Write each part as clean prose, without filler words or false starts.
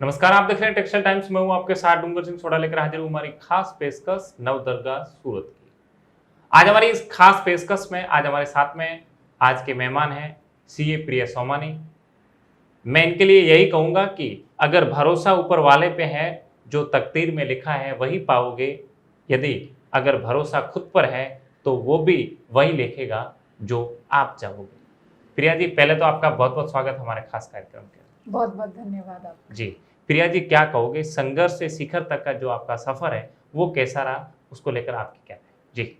नमस्कार, आप देख रहे हैं टेक्सटाइल टाइम्स में हूं आपके साथ डूंगर सिंह सोडा लेकर हाजिर हूं हमारी खास पेशकश नवदुर्गा सूरत की। आज हमारी इस खास पेशकश में आज हमारे साथ में आज के मेहमान हैं सीए प्रिया सोमानी। मैं इनके लिए यही कहूंगा कि अगर भरोसा ऊपर वाले पे है, जो तकदीर में लिखा है वही पाओगे। यदि अगर भरोसा खुद पर है तो वो भी वही लिखेगा जो आप चाहोगे। प्रिया जी, पहले तो आपका बहुत बहुत स्वागत हमारे खास कार्यक्रम के। बहुत बहुत धन्यवाद आपका। जी, प्रिया जी, क्या कहोगे संघर्ष से शिखर तक का जो आपका सफर है वो कैसा रहा, उसको लेकर आपकी क्या राय? जी।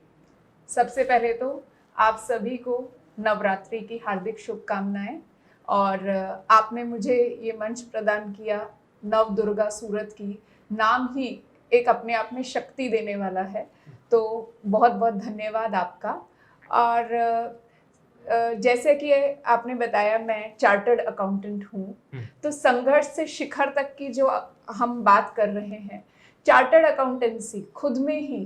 सबसे पहले तो आप सभी को नवरात्रि की हार्दिक शुभकामनाएं। और आपने मुझे ये मंच प्रदान किया। नवदुर्गा सूरत की नाम ही एक अपने आप में शक्ति देने वाला है, तो बहुत बहुत धन्यवाद आपका। और जैसे कि आपने बताया, मैं चार्टर्ड अकाउंटेंट हूँ, तो संघर्ष से शिखर तक की जो हम बात कर रहे हैं, चार्टर्ड अकाउंटेंसी खुद में ही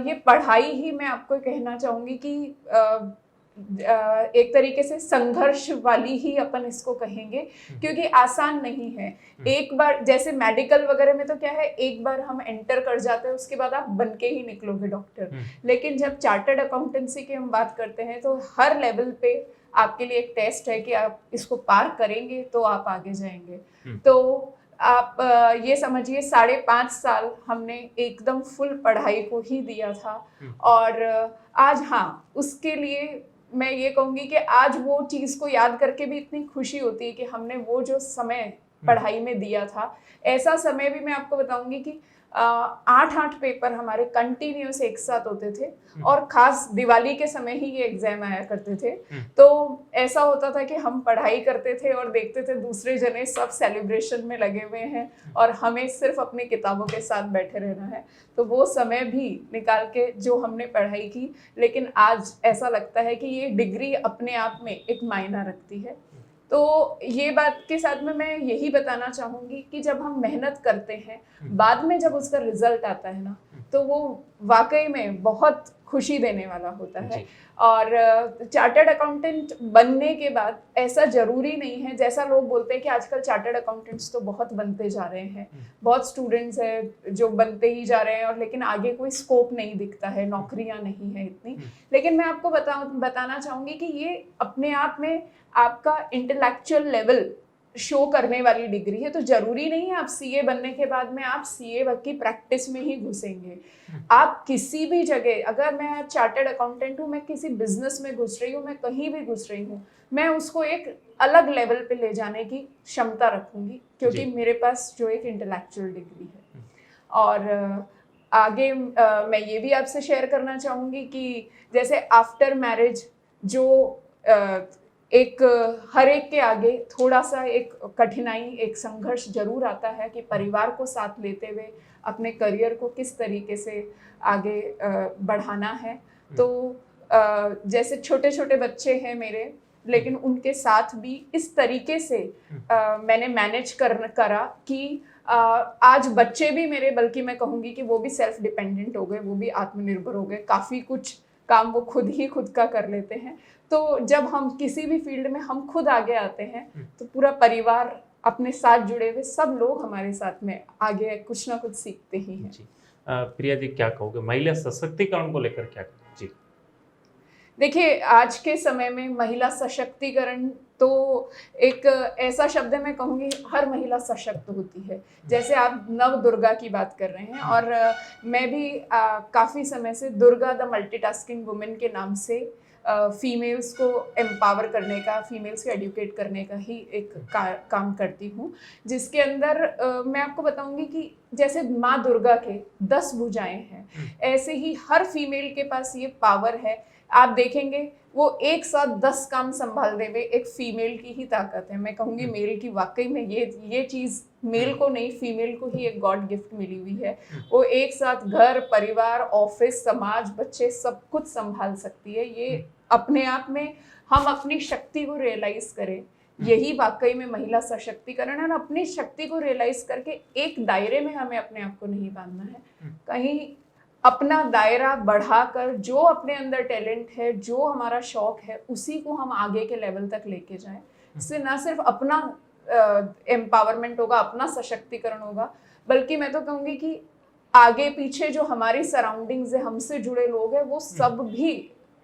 ये पढ़ाई ही मैं आपको कहना चाहूँगी कि एक तरीके से संघर्ष वाली ही अपन इसको कहेंगे, क्योंकि आसान नहीं है। एक बार जैसे मेडिकल वगैरह में तो क्या है, एक बार हम एंटर कर जाते हैं, उसके बाद आप बन के ही निकलोगे डॉक्टर। लेकिन जब चार्टर्ड अकाउंटेंसी की हम बात करते हैं तो हर लेवल पे आपके लिए एक टेस्ट है कि आप इसको पार करेंगे तो आप आगे जाएंगे। तो आप ये समझिए 5.5 साल हमने एकदम फुल पढ़ाई को ही दिया था। और आज हाँ, उसके लिए मैं ये कहूँगी कि आज वो चीज़ को याद करके भी इतनी खुशी होती है कि हमने वो जो समय पढ़ाई में दिया था। ऐसा समय भी मैं आपको बताऊंगी कि 8 पेपर हमारे कंटिन्यूस एक साथ होते थे, और खास दिवाली के समय ही ये एग्जाम आया करते थे। तो ऐसा होता था कि हम पढ़ाई करते थे और देखते थे दूसरे जने सब सेलिब्रेशन में लगे हुए हैं और हमें सिर्फ अपनी किताबों के साथ बैठे रहना है। तो वो समय भी निकाल के जो हमने पढ़ाई की, लेकिन आज ऐसा लगता है कि ये डिग्री अपने आप में एक मायना रखती है। तो ये बात के साथ में मैं यही बताना चाहूँगी कि जब हम मेहनत करते हैं, बाद में जब उसका रिजल्ट आता है ना, तो वो वाकई में बहुत खुशी देने वाला होता है। और चार्टर्ड अकाउंटेंट बनने के बाद ऐसा जरूरी नहीं है, जैसा लोग बोलते हैं कि आजकल चार्टर्ड अकाउंटेंट्स तो बहुत बनते जा रहे हैं, बहुत स्टूडेंट्स हैं जो बनते ही जा रहे हैं, और लेकिन आगे कोई स्कोप नहीं दिखता है, नौकरियां नहीं है इतनी। लेकिन मैं आपको बताना चाहूँगी कि ये अपने आप में आपका इंटेलेक्चुअल लेवल शो करने वाली डिग्री है। तो जरूरी नहीं है आप सीए बनने के बाद में आप सीए की प्रैक्टिस में ही घुसेंगे। आप किसी भी जगह, अगर मैं चार्टर्ड अकाउंटेंट हूँ, मैं किसी बिजनेस में घुस रही हूँ, मैं कहीं भी घुस रही हूँ, मैं उसको एक अलग लेवल पे ले जाने की क्षमता रखूंगी, क्योंकि मेरे पास जो एक इंटेलेक्चुअल डिग्री है। और आगे मैं ये भी आपसे शेयर करना चाहूँगी कि जैसे आफ्टर मैरिज जो एक हर एक के आगे थोड़ा सा एक कठिनाई, एक संघर्ष जरूर आता है कि परिवार को साथ लेते हुए अपने करियर को किस तरीके से आगे बढ़ाना है। तो जैसे छोटे छोटे बच्चे हैं मेरे, लेकिन उनके साथ भी इस तरीके से मैंने मैनेज करा कि आज बच्चे भी मेरे, बल्कि मैं कहूँगी कि वो भी सेल्फ डिपेंडेंट हो गए, वो भी आत्मनिर्भर हो गए, काफ़ी कुछ काम वो खुद का कर लेते हैं। तो जब हम किसी भी फील्ड में हम खुद आगे आते हैं तो पूरा परिवार, अपने साथ जुड़े हुए सब लोग हमारे साथ में आगे कुछ ना कुछ सीखते ही हैं। जी। प्रिया जी, क्या कहोगे महिला सशक्तिकरण को लेकर क्या कहोगे? जी देखिए, आज के समय में महिला सशक्तिकरण तो एक ऐसा शब्द है, मैं कहूँगी हर महिला सशक्त होती है। जैसे आप नव दुर्गा की बात कर रहे हैं, और मैं भी काफ़ी समय से दुर्गा द मल्टीटास्किंग वुमेन के नाम से फीमेल्स को एम्पावर करने का, फीमेल्स को एडुकेट करने का ही एक काम करती हूँ, जिसके अंदर मैं आपको बताऊंगी कि जैसे माँ दुर्गा के 10 भुजाएं हैं, ऐसे ही हर फीमेल के पास ये पावर है। आप देखेंगे वो एक साथ 10 काम संभाल देवे, एक फीमेल की ही ताकत है। मैं कहूँगी मेल की वाकई में ये चीज़ मेल को नहीं, फीमेल को ही एक गॉड गिफ्ट मिली हुई है। वो एक साथ घर, परिवार, ऑफिस, समाज, बच्चे सब कुछ संभाल सकती है। ये अपने आप में हम अपनी शक्ति को रियलाइज करें, यही वाकई में महिला सशक्तिकरण है। अपनी शक्ति को रियलाइज करके एक दायरे में हमें अपने आप को नहीं बांधना है, कहीं अपना दायरा बढ़ाकर जो अपने अंदर टैलेंट है, जो हमारा शौक है, उसी को हम आगे के लेवल तक लेके जाएं। इससे ना सिर्फ अपना एम्पावरमेंट होगा, अपना सशक्तिकरण होगा, बल्कि मैं तो कहूंगी कि आगे पीछे जो हमारी सराउंडिंग्स है, हमसे जुड़े लोग हैं, वो सब भी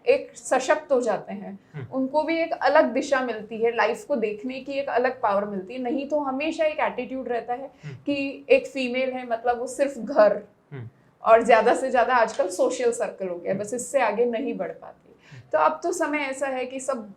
एक सशक्त हो जाते हैं। उनको भी एक अलग दिशा मिलती है, लाइफ को देखने की एक अलग पावर मिलती है। नहीं तो हमेशा एक एटीट्यूड रहता है कि एक फीमेल है मतलब वो सिर्फ घर और ज्यादा से ज्यादा आजकल सोशल सर्कल हो गया, बस इससे आगे नहीं बढ़ पाती। तो अब तो समय ऐसा है कि सब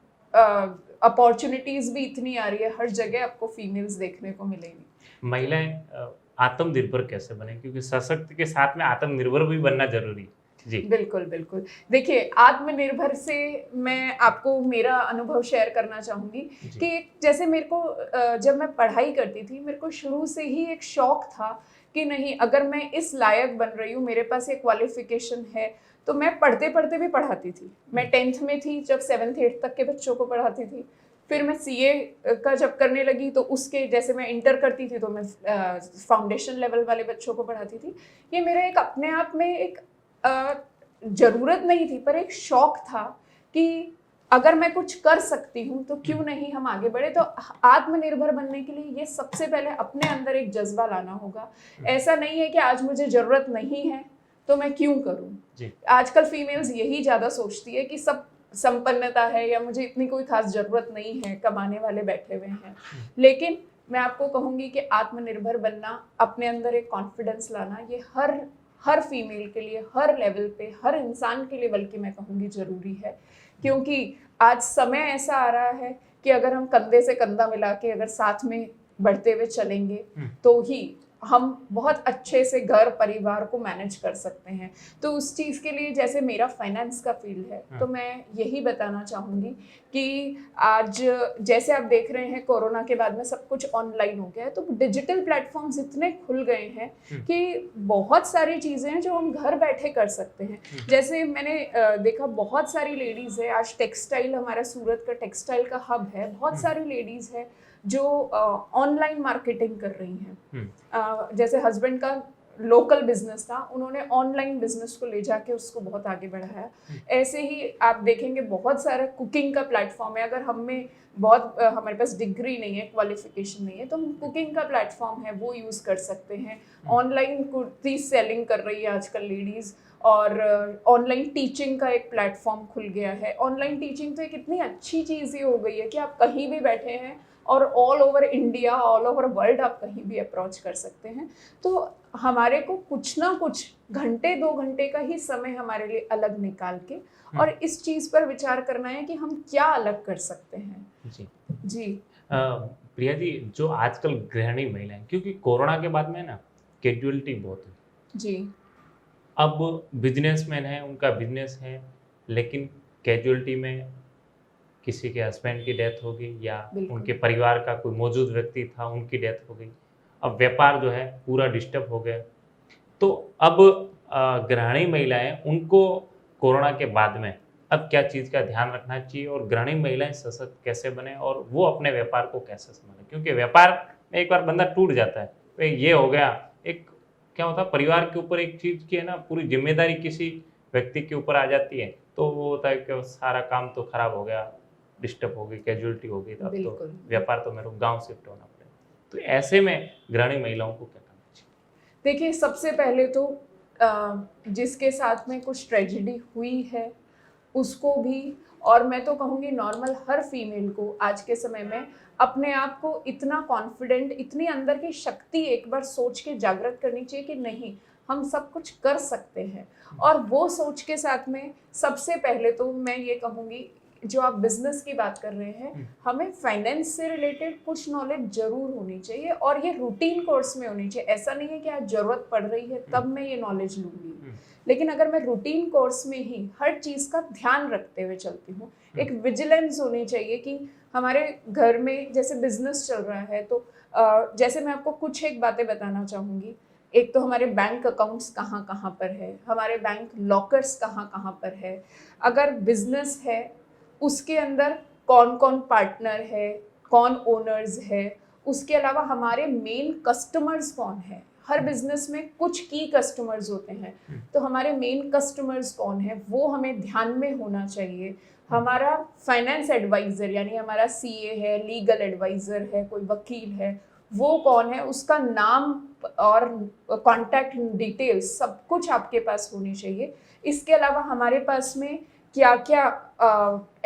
अपॉर्चुनिटीज भी इतनी आ रही है, हर जगह आपको फीमेल्स देखने को मिलेंगी। महिलाएं आत्मनिर्भर कैसे बने, क्योंकि सशक्त के साथ में आत्मनिर्भर भी बनना जरूरी है। जी बिल्कुल बिल्कुल। देखिए, आत्मनिर्भर से मैं आपको मेरा अनुभव शेयर करना चाहूंगी कि जैसे मेरे को जब मैं पढ़ाई करती थी, मेरे को शुरू से ही एक शौक था कि नहीं, अगर मैं इस लायक बन रही हूँ, मेरे पास ये क्वालिफिकेशन है, तो मैं पढ़ते पढ़ते भी पढ़ाती थी। मैं 10th में थी जब 7th 8th तक के बच्चों को पढ़ाती थी। फिर मैं सीए का जब करने लगी तो उसके, जैसे मैं इंटर करती थी तो मैं फाउंडेशन लेवल वाले बच्चों को पढ़ाती थी। ये मेरा एक अपने आप में एक जरूरत नहीं थी, पर एक शौक था कि अगर मैं कुछ कर सकती हूँ तो क्यों नहीं हम आगे बढ़े। तो आत्मनिर्भर बनने के लिए ये सबसे पहले अपने अंदर एक जज्बा लाना होगा। ऐसा नहीं है कि आज मुझे जरूरत नहीं है तो मैं क्यों करूँ। आजकल फीमेल्स यही ज्यादा सोचती है कि सब संपन्नता है या मुझे इतनी कोई खास जरूरत नहीं है, कमाने वाले बैठे हुए हैं। लेकिन मैं आपको कहूंगी कि आत्मनिर्भर बनना, अपने अंदर एक कॉन्फिडेंस लाना, ये हर फीमेल के लिए, हर लेवल पे, हर इंसान के लिए बल्कि मैं कहूँगी जरूरी है। क्योंकि आज समय ऐसा आ रहा है कि अगर हम कंधे से कंधा मिला के अगर साथ में बढ़ते हुए चलेंगे तो ही हम बहुत अच्छे से घर परिवार को मैनेज कर सकते हैं। तो उस चीज़ के लिए, जैसे मेरा फाइनेंस का फील्ड है, तो मैं यही बताना चाहूँगी कि आज जैसे आप देख रहे हैं कोरोना के बाद में सब कुछ ऑनलाइन हो गया है, तो डिजिटल प्लेटफॉर्म्स इतने खुल गए हैं कि बहुत सारी चीज़ें हैं जो हम घर बैठे कर सकते हैं। जैसे मैंने देखा बहुत सारी लेडीज़ है, आज टेक्सटाइल, हमारा सूरत का टेक्सटाइल का हब है, बहुत सारी लेडीज़ है जो ऑनलाइन मार्केटिंग कर रही हैं। जैसे हस्बैंड का लोकल बिजनेस था, उन्होंने ऑनलाइन बिजनेस को ले जाके उसको बहुत आगे बढ़ाया। ऐसे ही आप देखेंगे बहुत सारा कुकिंग का प्लेटफॉर्म है। अगर हमारे पास डिग्री नहीं है, क्वालिफिकेशन नहीं है, तो हम कुकिंग का प्लेटफॉर्म है वो यूज़ कर सकते हैं। ऑनलाइन कुर्ती सेलिंग कर रही है आजकल लेडीज़, और ऑनलाइन टीचिंग का एक प्लेटफॉर्म खुल गया है। ऑनलाइन टीचिंग तो एक इतनी अच्छी चीज़ ही हो गई है कि आप कहीं भी बैठे हैं और all over India, all over world आप कहीं भी अप्रोच कर सकते हैं। तो हमारे को कुछ ना कुछ घंटे 2 घंटे का ही समय हमारे लिए अलग निकाल के और इस चीज़ पर विचार करना है कि हम क्या अलग कर सकते हैं। जी प्रिया जी, जो आजकल गृहिणी महिलाएं, क्योंकि कोरोना के बाद में ना कैजुअलिटी बहुत है जी, अब बिजनेसमैन है, उनका बिजनेस है, लेकिन कैजुअलिटी में किसी के हस्बैंड की डेथ हो गई या उनके परिवार का कोई मौजूद व्यक्ति था, उनकी डेथ हो गई। अब व्यापार जो है पूरा डिस्टर्ब हो गया। तो अब गृहिणी महिलाएं, उनको कोरोना के बाद में अब क्या चीज़ का ध्यान रखना चाहिए और गृहिणी महिलाएं सशक्त कैसे बने और वो अपने व्यापार को कैसे संभालें, क्योंकि व्यापार में एक बार बंदा टूट जाता है तो ये हो गया, एक क्या होता है परिवार के ऊपर एक चीज़ की है ना पूरी जिम्मेदारी किसी व्यक्ति के ऊपर आ जाती है, तो वो होता है कि सारा काम तो खराब हो गया, डिस्टर्ब हो गई, कैजुअलिटी हो गई, तो अब तो व्यापार तो मेरे को गाँव शिफ्ट होना पड़ेगा। तो ऐसे में गृहिणी महिलाओं को क्या करना चाहिए? देखिए, सबसे पहले तो जिसके साथ में कुछ ट्रेजेडी हुई है उसको भी, और मैं तो कहूँगी नॉर्मल हर फीमेल को आज के समय में अपने आप को इतना कॉन्फिडेंट, इतनी अंदर की शक्ति एक बार सोच के जागृत करनी चाहिए कि नहीं, हम सब कुछ कर सकते हैं। और वो सोच के साथ में सबसे पहले तो मैं ये कहूँगी, जो आप बिजनेस की बात कर रहे हैं, हमें फाइनेंस से रिलेटेड कुछ नॉलेज जरूर होनी चाहिए और ये रूटीन कोर्स में होनी चाहिए। ऐसा नहीं है कि आज जरूरत पड़ रही है तब मैं ये नॉलेज लूंगी, लेकिन अगर मैं रूटीन कोर्स में ही हर चीज़ का ध्यान रखते हुए चलती हूँ, एक विजिलेंस होनी चाहिए कि हमारे घर में जैसे बिजनेस चल रहा है, तो जैसे मैं आपको कुछ एक बातें बताना चाहूँगी। एक तो हमारे बैंक अकाउंट्स कहाँ कहाँ पर है, हमारे बैंक लॉकर्स कहाँ कहाँ पर है, अगर बिजनेस है उसके अंदर कौन कौन पार्टनर है, कौन ओनर्स है, उसके अलावा हमारे मेन कस्टमर्स कौन है, हर बिजनेस में कुछ की कस्टमर्स होते हैं, तो हमारे मेन कस्टमर्स कौन है वो हमें ध्यान में होना चाहिए। हमारा फाइनेंस एडवाइजर यानी हमारा सीए है, लीगल एडवाइजर है, कोई वकील है, वो कौन है, उसका नाम और कॉन्टैक्ट डिटेल्स सब कुछ आपके पास होनी चाहिए। इसके अलावा हमारे पास में क्या क्या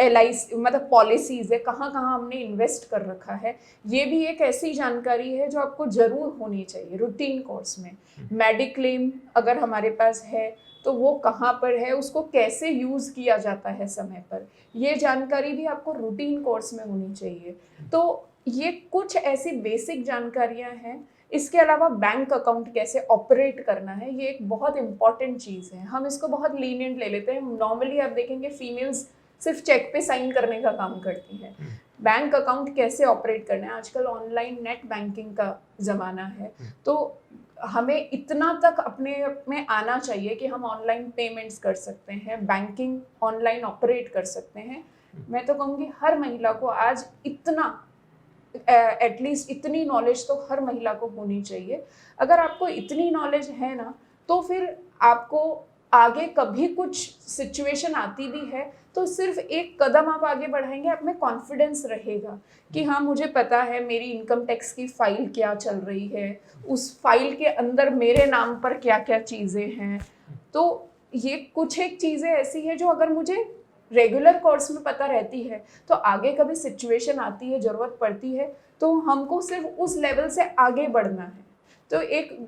LIC मतलब पॉलिसीज है, कहाँ कहाँ हमने इन्वेस्ट कर रखा है, ये भी एक ऐसी जानकारी है जो आपको जरूर होनी चाहिए रूटीन कोर्स में। मेडिक्लेम अगर हमारे पास है तो वो कहाँ पर है, उसको कैसे यूज़ किया जाता है समय पर, ये जानकारी भी आपको रूटीन कोर्स में होनी चाहिए। तो ये कुछ ऐसी बेसिक जानकारियाँ हैं। इसके अलावा बैंक अकाउंट कैसे ऑपरेट करना है, ये एक बहुत इंपॉर्टेंट चीज़ है। हम इसको बहुत लीनियंट ले लेते हैं। नॉर्मली आप देखेंगे फीमेल्स सिर्फ चेक पे साइन करने का काम करती हैं। बैंक अकाउंट कैसे ऑपरेट करना है, आजकल ऑनलाइन नेट बैंकिंग का ज़माना है, तो हमें इतना तक अपने में आना चाहिए कि हम ऑनलाइन पेमेंट्स कर सकते हैं, बैंकिंग ऑनलाइन ऑपरेट कर सकते हैं। मैं तो कहूँगी हर महिला को आज इतना एटलीस्ट इतनी नॉलेज तो हर महिला को होनी चाहिए। अगर आपको इतनी नॉलेज है ना, तो फिर आपको आगे कभी कुछ सिचुएशन आती भी है तो सिर्फ एक कदम आप आगे बढ़ाएंगे, आप में कॉन्फिडेंस रहेगा कि हाँ मुझे पता है मेरी इनकम टैक्स की फाइल क्या चल रही है, उस फाइल के अंदर मेरे नाम पर क्या क्या चीज़ें हैं। तो ये कुछ एक चीज़ें ऐसी है जो अगर मुझे रेगुलर कोर्स में पता रहती है तो आगे कभी सिचुएशन आती है, ज़रूरत पड़ती है, तो हमको सिर्फ उस लेवल से आगे बढ़ना है। तो एक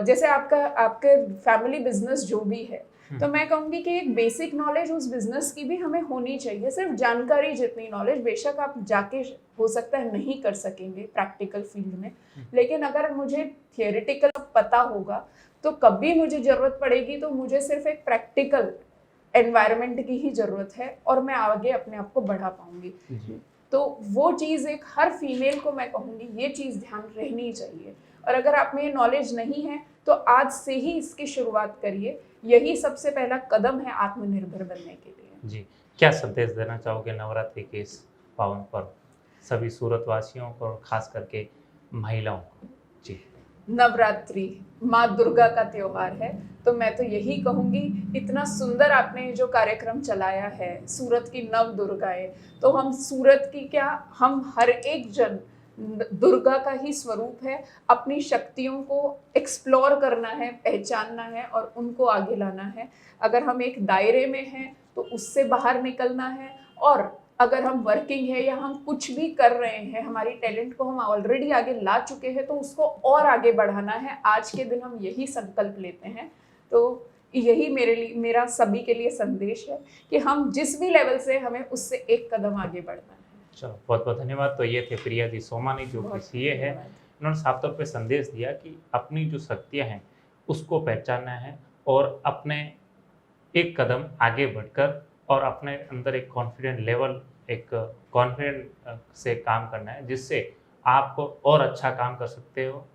जैसे आपके फैमिली बिजनेस जो भी है, तो मैं कहूँगी कि एक बेसिक नॉलेज उस बिजनेस की भी हमें होनी चाहिए। सिर्फ जानकारी जितनी नॉलेज, बेशक आप जाके हो सकता है नहीं कर सकेंगे प्रैक्टिकल फील्ड में, लेकिन अगर मुझे थियोरेटिकल पता होगा तो कभी मुझे ज़रूरत पड़ेगी तो मुझे सिर्फ एक प्रैक्टिकल एनवायरनमेंट की ही ज़रूरत है और मैं आगे अपने आप को बढ़ा पाऊंगी। तो वो चीज़ एक हर फीमेल को मैं कहूँगी ये चीज़ ध्यान रहनी चाहिए। और अगर आप में ये नॉलेज नहीं है तो आज से ही इसकी शुरुआत करिए, यही सबसे पहला कदम है आत्मनिर्भर बनने के लिए। जी, क्या संदेश देना चाहोगे नवरात्रि के इस पावन पर्व सभी सूरत वासियों को और खास करके महिलाओं को? जी, नवरात्रि माँ दुर्गा का त्योहार है, तो मैं तो यही कहूँगी, इतना सुंदर आपने जो कार्यक्रम चलाया है सूरत की नव दुर्गाएं, तो हम सूरत की क्या, हम हर एक जन दुर्गा का ही स्वरूप है। अपनी शक्तियों को एक्सप्लोर करना है, पहचानना है और उनको आगे लाना है। अगर हम एक दायरे में हैं तो उससे बाहर निकलना है, और अगर हम वर्किंग है या हम कुछ भी कर रहे हैं, हमारी टैलेंट को हम ऑलरेडी आगे ला चुके हैं तो उसको और आगे बढ़ाना है। आज के दिन हम यही संकल्प लेते हैं। तो यही मेरा सभी के लिए संदेश है कि हम जिस भी लेवल से, हमें उससे एक कदम आगे बढ़ना है। चलो बहुत बहुत धन्यवाद। तो ये थे प्रिया जी सोमानी जो कि सीए है। उन्होंने साफ तौर पे संदेश दिया कि अपनी जो शक्तियाँ हैं उसको पहचानना है और अपने एक कदम आगे बढ़कर और अपने अंदर एक कॉन्फिडेंट लेवल, एक कॉन्फिडेंट से काम करना है, जिससे आप और अच्छा काम कर सकते हो